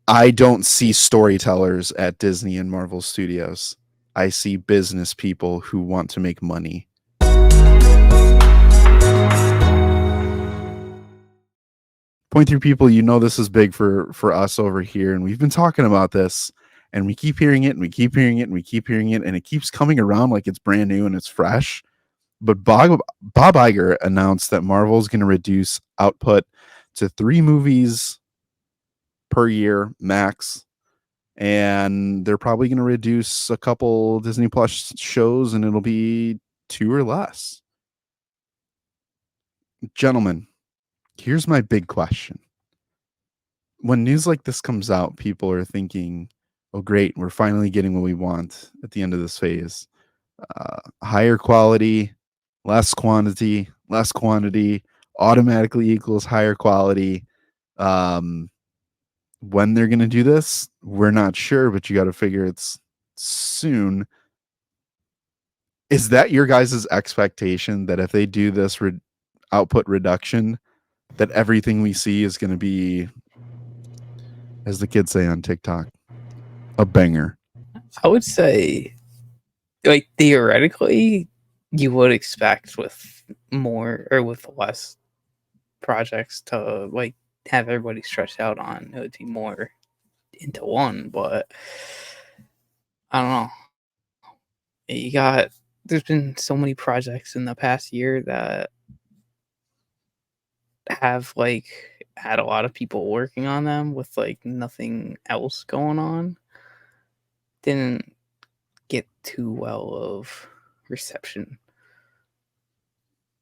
I don't see storytellers at Disney and Marvel Studios. I see business people who want to make money. Point through people, you know this is big for us over here, and we've been talking about this, and we keep hearing it, and we keep hearing it, and we keep hearing it, and it keeps coming around like it's brand new and it's fresh. But Bob Iger announced that Marvel is going to reduce output to 3 movies per year max, and they're probably going to reduce a couple Disney Plus shows, and it'll be 2 or less. Gentlemen, here's my big question. When news like this comes out, people are thinking, oh, great, we're finally getting what we want at the end of this phase. Higher quality, less quantity automatically equals higher quality. When they're going to do this, we're not sure, but you got to figure it's soon. Is that your guys' expectation that if they do this output reduction, that everything we see is going to be, as the kids say on TikTok, a banger? I would say, like, theoretically, you would expect with more or with less projects to, like, have everybody stretched out on. It would be more into one, but I don't know. There's been so many projects in the past year that have, like, had a lot of people working on them with, like, nothing else going on. Didn't get too well of reception.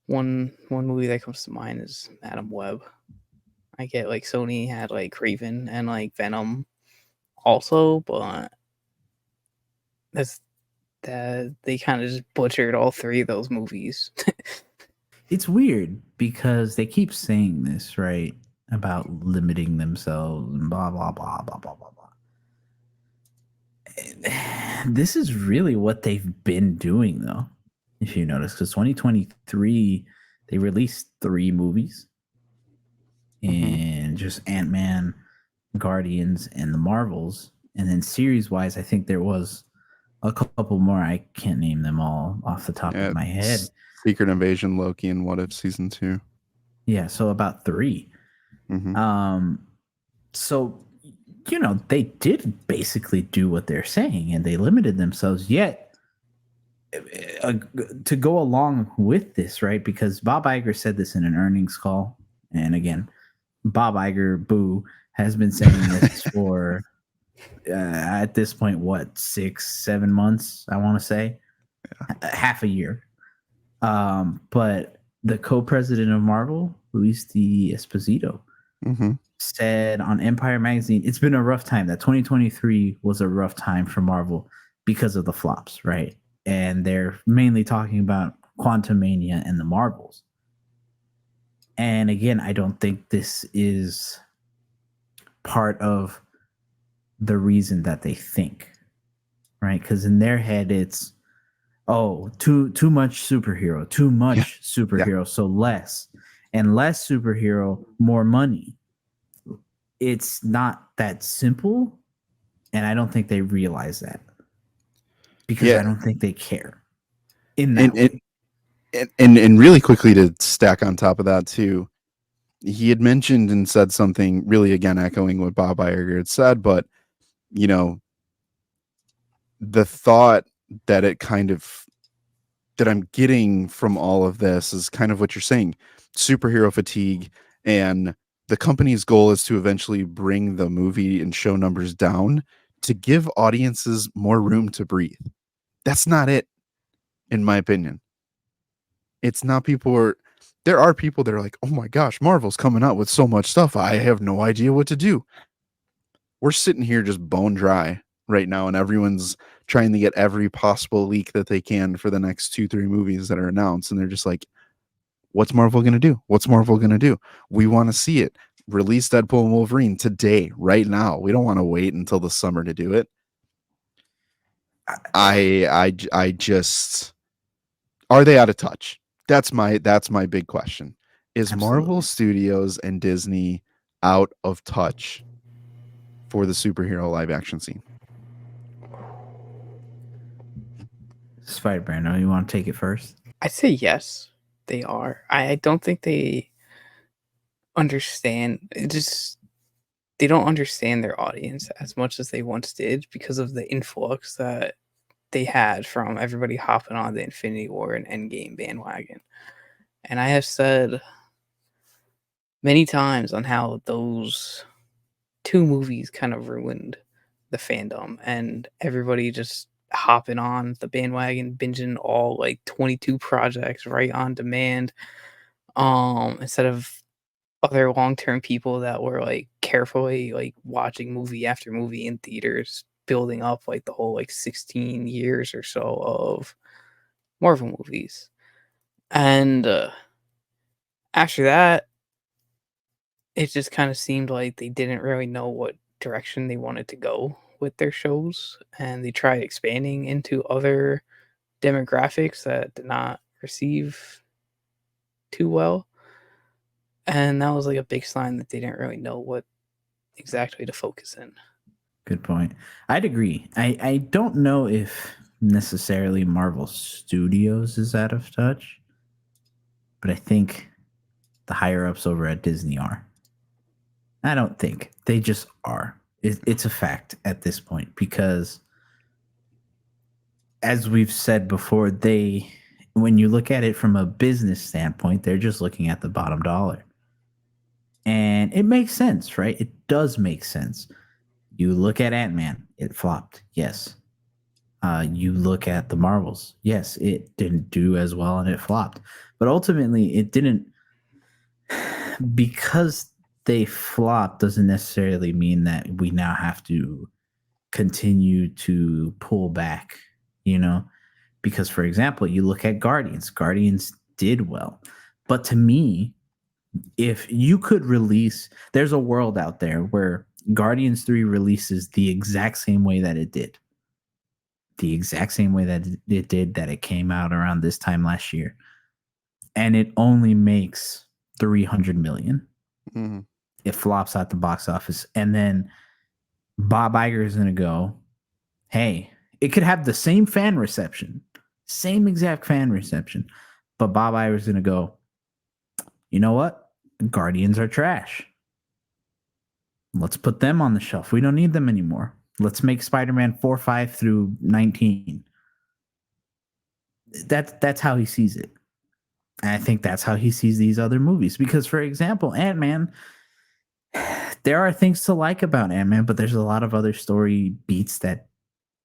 One movie that comes to mind is Madam Web. I get, like, Sony had, like, Craven and, like, Venom also, but they kind of just butchered all 3 of those movies. It's weird because they keep saying this, right? About limiting themselves and blah, blah, blah, blah, blah, blah, blah. This is really what they've been doing, though, if you notice, because 2023, they released 3 movies and just Ant-Man, Guardians, and the Marvels. And then series-wise, I think there was a couple more. I can't name them all off the top of my head. Secret Invasion, Loki, and What If Season 2. Yeah, so about 3. Mm-hmm. So, you know, they did basically do what they're saying, and they limited themselves. Yet, to go along with this, right? Because Bob Iger said this in an earnings call, and again, Bob Iger, boo, has been saying this for at this point, what, 6-7 months? I want to say half a year. But the co-president of Marvel, Luis D'Esposito, said on Empire Magazine, it's been a rough time. That 2023 was a rough time for Marvel because of the flops, right? And they're mainly talking about Quantumania and the Marvels. And again, I don't think this is part of the reason that they think, right? Because in their head, it's, oh, too much superhero, so less, and less superhero, more money. It's not that simple, and I don't think they realize that, because I don't think they care in that way. And really quickly to stack on top of that too, he had mentioned and said something really, again, echoing what Bob Iger had said, but you know, the thought that I'm getting from all of this is kind of what you're saying, superhero fatigue, and the company's goal is to eventually bring the movie and show numbers down to give audiences more room to breathe. That's not it, in my opinion. It's not there are people that are like, oh my gosh, Marvel's coming out with so much stuff, I have no idea what to do. We're sitting here just bone dry right now, and everyone's trying to get every possible leak that they can for the next 2-3 movies that are announced, and they're just like, what's Marvel gonna do? We want to see it. Release Deadpool and Wolverine today, right now. We don't want to wait until the summer to do it. I just, are they out of touch? That's my big question. Is Marvel Studios and Disney out of touch for the superhero live action scene. Spider-Man, you want to take it first? I'd say yes, they are. I don't think they understand. They don't understand their audience as much as they once did because of the influx that they had from everybody hopping on the Infinity War and Endgame bandwagon. And I have said many times on how those two movies kind of ruined the fandom and everybody just hopping on the bandwagon, binging all like 22 projects right on demand, instead of other long-term people that were like carefully like watching movie after movie in theaters, building up like the whole like 16 years or so of Marvel movies. And after that, it just kind of seemed like they didn't really know what direction they wanted to go with their shows, and they tried expanding into other demographics that did not receive too well. And that was like a big sign that they didn't really know what exactly to focus in. Good point. I'd agree. I don't know if necessarily Marvel Studios is out of touch, but I think the higher ups over at Disney are. I don't think they just are. It's a fact at this point because, as we've said before, when you look at it from a business standpoint, they're just looking at the bottom dollar. And it makes sense, right? It does make sense. You look at Ant-Man, it flopped. Yes. You look at the Marvels. Yes, it didn't do as well and it flopped. But ultimately, it didn't. Because they flopped doesn't necessarily mean that we now have to continue to pull back, Because, for example, you look at Guardians. Guardians did well. But to me, if you could release, there's a world out there where Guardians 3 releases the exact same way that it did. The exact same way that it did, that it came out around this time last year. And it only makes 300 million. Mm-hmm. It flops at the box office. And then Bob Iger is going to go, hey, it could have the same fan reception, same exact fan reception. But Bob Iger is going to go, you know what? Guardians are trash. Let's put them on the shelf. We don't need them anymore. Let's make Spider-Man 4, 5 through 19. That's how he sees it. And I think that's how he sees these other movies. Because, for example, Ant-Man, there are things to like about Ant-Man, but there's a lot of other story beats that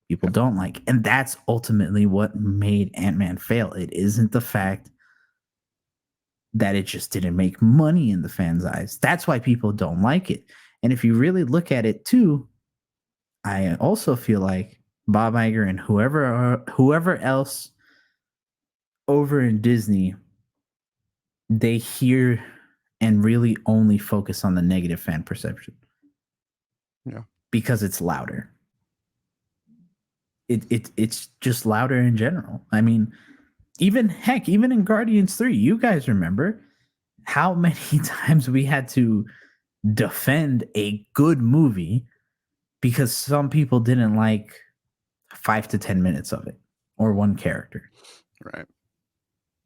people don't like. And that's ultimately what made Ant-Man fail. It isn't the fact that it just didn't make money in the fans' eyes. That's why people don't like it. And if you really look at it too, I also feel like Bob Iger and whoever else over in Disney, they hear and really only focus on the negative fan perception. Yeah. Because it's louder. It's just louder in general. I mean, even in Guardians 3, you guys remember how many times we had to defend a good movie because some people didn't like 5 to 10 minutes of it or one character. Right.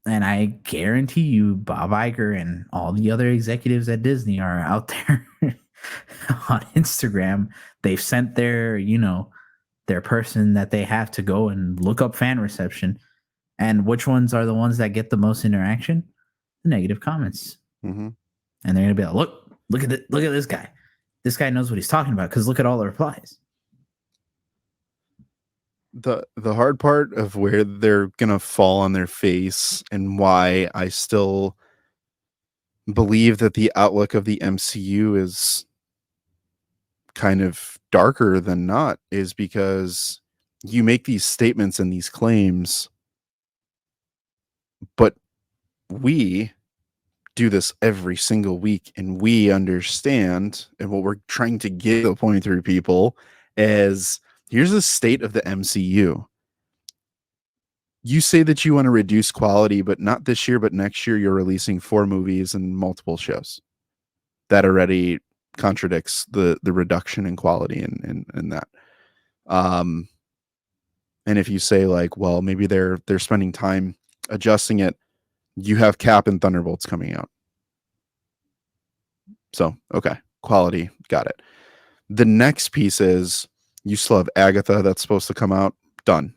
And I guarantee you, Bob Iger and all the other executives at Disney are out there on Instagram. They've sent their person that they have to go and look up fan reception. And which ones are the ones that get the most interaction? The negative comments. Mm-hmm. And they're going to be like, look at this guy. This guy knows what he's talking about because look at all the replies. The hard part of where they're gonna fall on their face and why I still believe that the outlook of the MCU is kind of darker than not is because you make these statements and these claims, but we do this every single week and we understand, and what we're trying to get the point through people is here's the state of the MCU. You say that you want to reduce quality, but not this year, but next year you're releasing 4 movies and multiple shows that already contradicts the reduction in quality in that. And if you say like, well, maybe they're spending time adjusting it, you have Cap and Thunderbolts coming out. So, okay, quality, got it. The next piece is you still have Agatha that's supposed to come out, done.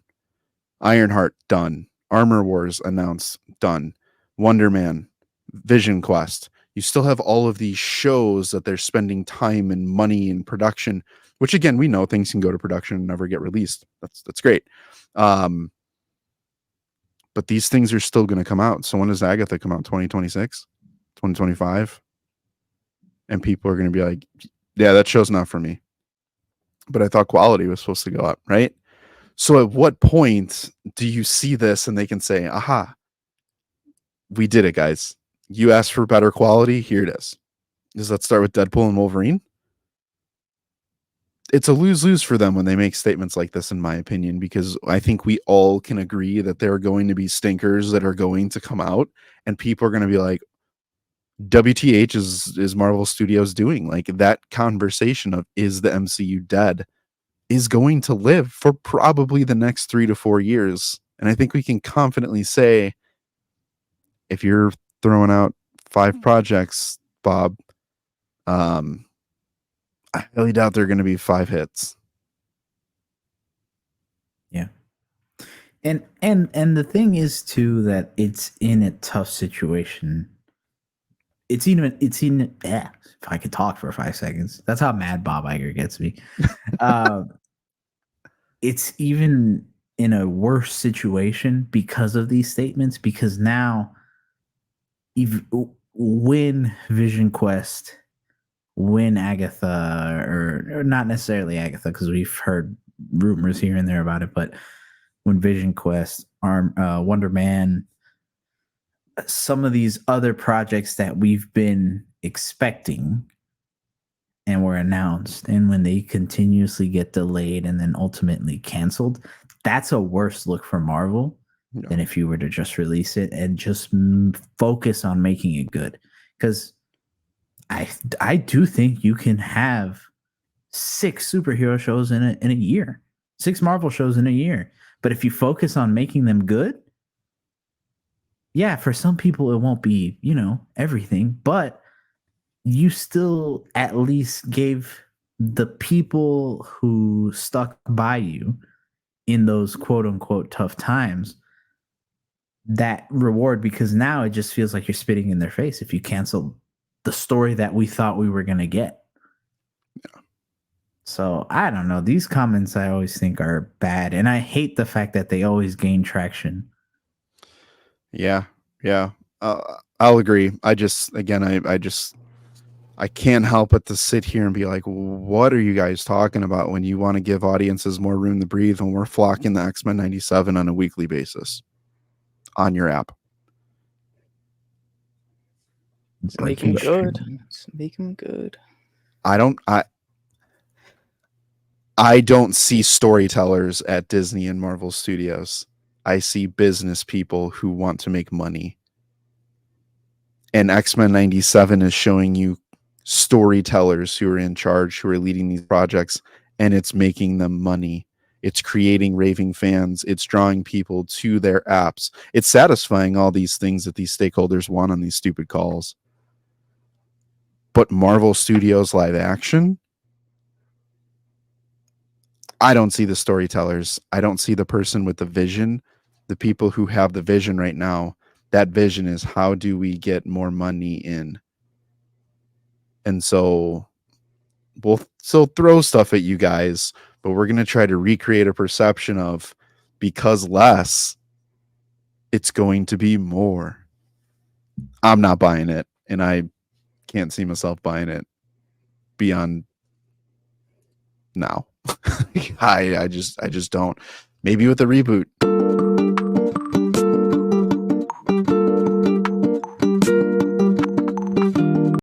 Ironheart, done. Armor Wars announced, done. Wonder Man, Vision Quest. You still have all of these shows that they're spending time and money in production, which again, we know things can go to production and never get released. That's great. But these things are still going to come out. So when does Agatha come out? 2026? 2025? And people are going to be like, yeah, that show's not for me. But I thought quality was supposed to go up, right? So at what point do you see this and they can say, aha, we did it, guys. You asked for better quality. Here it is. Does that start with Deadpool and Wolverine? It's a lose-lose for them when they make statements like this, in my opinion, because I think we all can agree that there are going to be stinkers that are going to come out and people are going to be like, WTH is Marvel Studios doing? Like, that conversation of is the MCU dead is going to live for probably the next 3 to 4 years. And I think we can confidently say, if you're throwing out 5 projects, Bob, I highly doubt they're going to be 5 hits. Yeah. And the thing is too that it's in a tough situation. It's in if I could talk for 5 seconds. That's how mad Bob Iger gets me. It's even in a worse situation because of these statements, because now when Vision Quest, when Agatha, or not necessarily Agatha, because we've heard rumors here and there about it, but when Vision Quest, Wonder Man, some of these other projects that we've been expecting and were announced, and when they continuously get delayed and then ultimately canceled, that's a worse look for Marvel than if you were to just release it and just focus on making it good. Because I do think you can have 6 superhero shows in a year, 6 Marvel shows in a year. But if you focus on making them good, yeah, for some people it won't be, everything, but you still at least gave the people who stuck by you in those quote unquote tough times that reward, because now it just feels like you're spitting in their face if you cancel the story that we thought we were going to get. Yeah. So I don't know. These comments I always think are bad, and I hate the fact that they always gain traction. Yeah. I'll agree. I can't help but to sit here and be like, what are you guys talking about when you want to give audiences more room to breathe when we're flocking the X-Men 97 on a weekly basis on your app? Make them good. Make them good. I don't see storytellers at Disney and Marvel Studios. I see business people who want to make money. And X-Men 97 is showing you storytellers who are in charge, who are leading these projects, and it's making them money. It's creating raving fans. It's drawing people to their apps. It's satisfying all these things that these stakeholders want on these stupid calls. But Marvel Studios live action, I don't see the storytellers. I don't see the person with the vision, the people who have the vision right now. That vision is, how do we get more money in? And so we'll still throw stuff at you guys, but we're going to try to recreate a perception of, because less, it's going to be more. I'm not buying it, and I can't see myself buying it beyond now. I just don't. Maybe with a reboot.